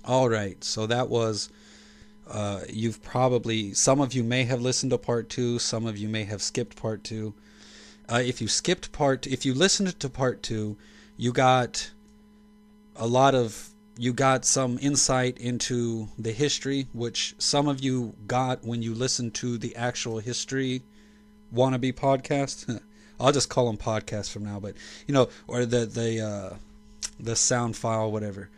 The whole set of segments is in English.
All right. So that was, you've probably, some of you may have listened to part two, some of you may have skipped part two. If you listened to part two, you got you got some insight into the history, which some of you got when you listened to the actual history wannabe podcast. I'll just call them podcasts from now, but or the sound file, whatever.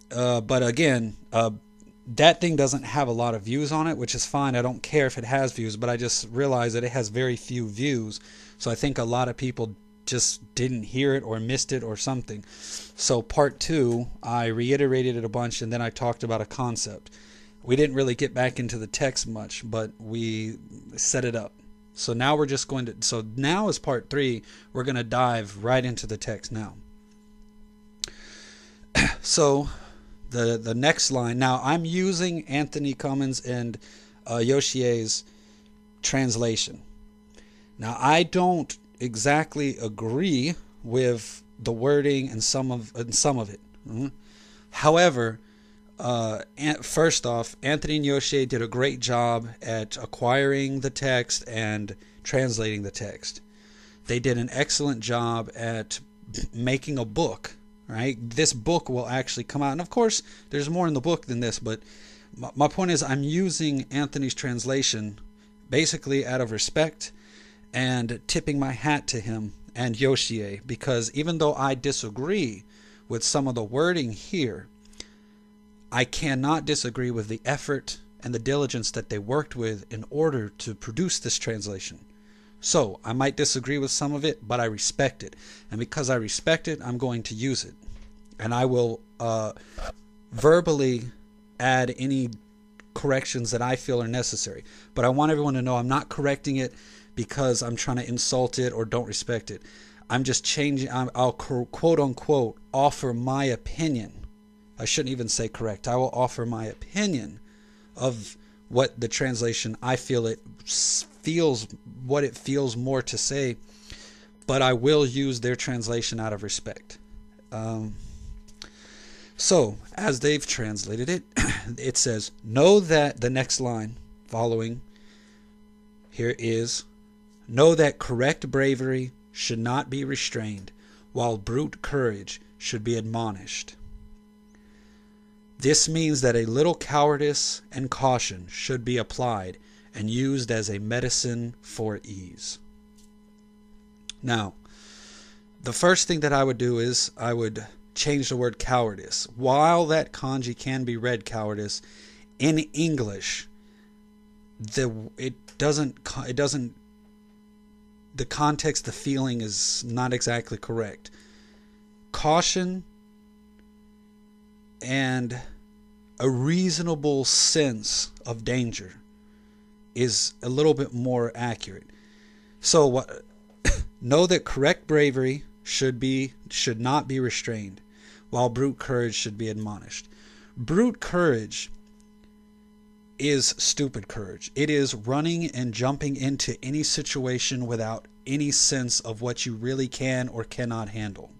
But again, that thing doesn't have a lot of views on it, which is fine. I don't care if it has views, but I just realized that it has very few views. So I think a lot of people just didn't hear it or missed it or something. So part two, I reiterated it a bunch, and then I talked about a concept. We didn't really get back into the text much, but we set it up. So now now is part three. We're going to dive right into the text now. So the next line. Now I'm using Anthony Cummins and Yoshie's translation. Now I don't exactly agree with the wording and some of it. Mm-hmm. However, first off, Anthony and Yoshie did a great job at acquiring the text and translating the text. They did an excellent job at making a book. Right? This book will actually come out. And of course, there's more in the book than this, but my point is I'm using Anthony's translation basically out of respect and tipping my hat to him and Yoshie, because even though I disagree with some of the wording here, I cannot disagree with the effort and the diligence that they worked with in order to produce this translation. So I might disagree with some of it, but I respect it. And because I respect it, I'm going to use it. And I will verbally add any corrections that I feel are necessary. But I want everyone to know I'm not correcting it because I'm trying to insult it or don't respect it. I'm just changing. I'll quote unquote offer my opinion. I shouldn't even say correct. I will offer my opinion of what the translation I feel it feels, what it feels more to say, but I will use their translation out of respect. So as they've translated it, it says, know that the next line following here is, know that correct bravery should not be restrained, while brute courage should be admonished. This means that a little cowardice and caution should be applied and used as a medicine for ease. Now, the first thing that I would do is I would change the word cowardice. While that kanji can be read cowardice, in English, the context, the feeling is not exactly correct. Caution and a reasonable sense of danger is a little bit more accurate. So know that correct bravery should not be restrained, while brute courage should be admonished. Brute courage is stupid courage. It is running and jumping into any situation without any sense of what you really can or cannot handle.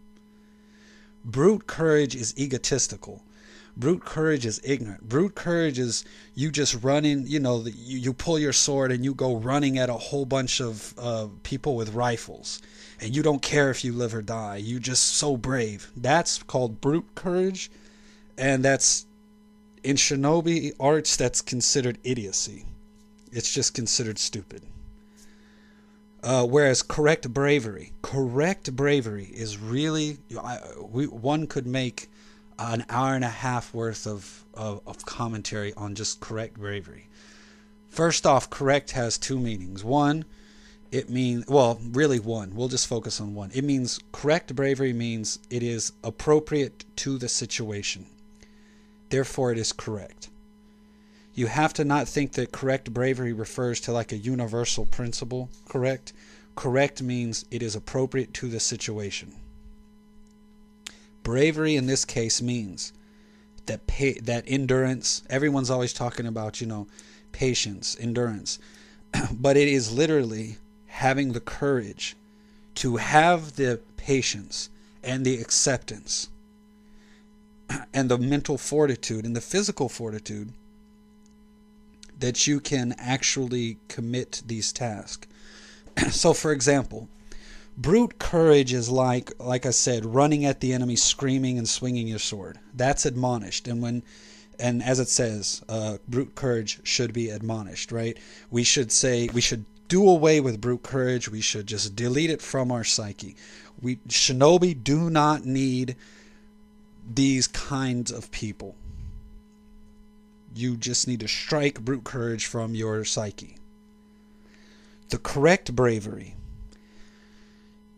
Brute courage is egotistical. Brute courage is ignorant. Brute courage is you just running, you pull your sword and you go running at a whole bunch of people with rifles. And you don't care if you live or die. You're just so brave. That's called brute courage. And that's, in shinobi arts, that's considered idiocy. It's just considered stupid. Whereas correct bravery is really, one could make an hour and a half worth of commentary on just correct bravery. First off, correct has two meanings. One, it means, really one. We'll just focus on one. It means, correct bravery means it is appropriate to the situation. Therefore, it is correct. You have to not think that correct bravery refers to like a universal principle. Correct? Correct means it is appropriate to the situation. Bravery in this case means that endurance. Everyone's always talking about, patience, endurance. But it is literally having the courage to have the patience and the acceptance and the mental fortitude and the physical fortitude that you can actually commit these tasks. So, for example, brute courage is like I said, running at the enemy, screaming and swinging your sword. That's admonished, and as it says, brute courage should be admonished, right? We should do away with brute courage. We should just delete it from our psyche. Shinobi do not need these kinds of people. You just need to strike brute courage from your psyche. The correct bravery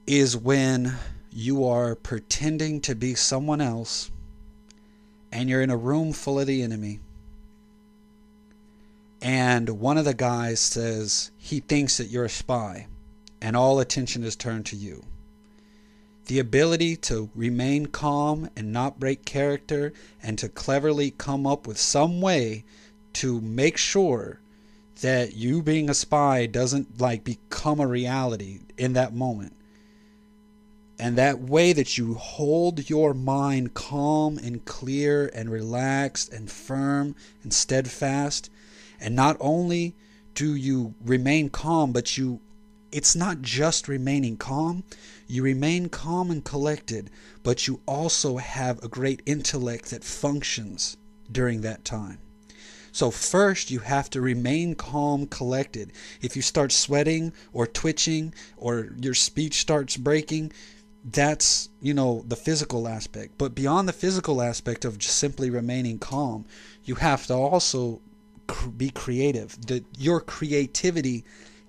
is when you are pretending to be someone else and you're in a room full of the enemy, and one of the guys says he thinks that you're a spy, and all attention is turned to you. The ability to remain calm and not break character, and to cleverly come up with some way to make sure that you being a spy doesn't become a reality in that moment. And that way that you hold your mind calm and clear and relaxed and firm and steadfast. And not only do you remain calm, but it's not just remaining calm. You remain calm and collected, but you also have a great intellect that functions during that time. So first, you have to remain calm, collected. If you start sweating or twitching or your speech starts breaking, that's, the physical aspect. But beyond the physical aspect of just simply remaining calm, you have to also be creative. Your creativity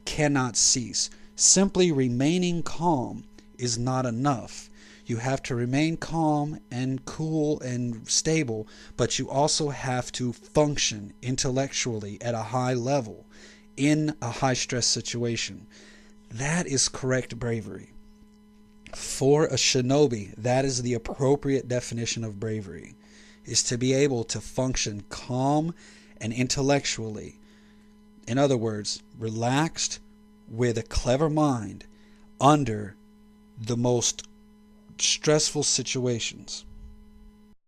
cannot cease. Simply remaining calm is not enough. You have to remain calm and cool and stable, but you also have to function intellectually at a high level in a high stress situation. That is correct bravery. For a shinobi, that is the appropriate definition of bravery, is to be able to function calm and intellectually. In other words, relaxed with a clever mind under the most stressful situations.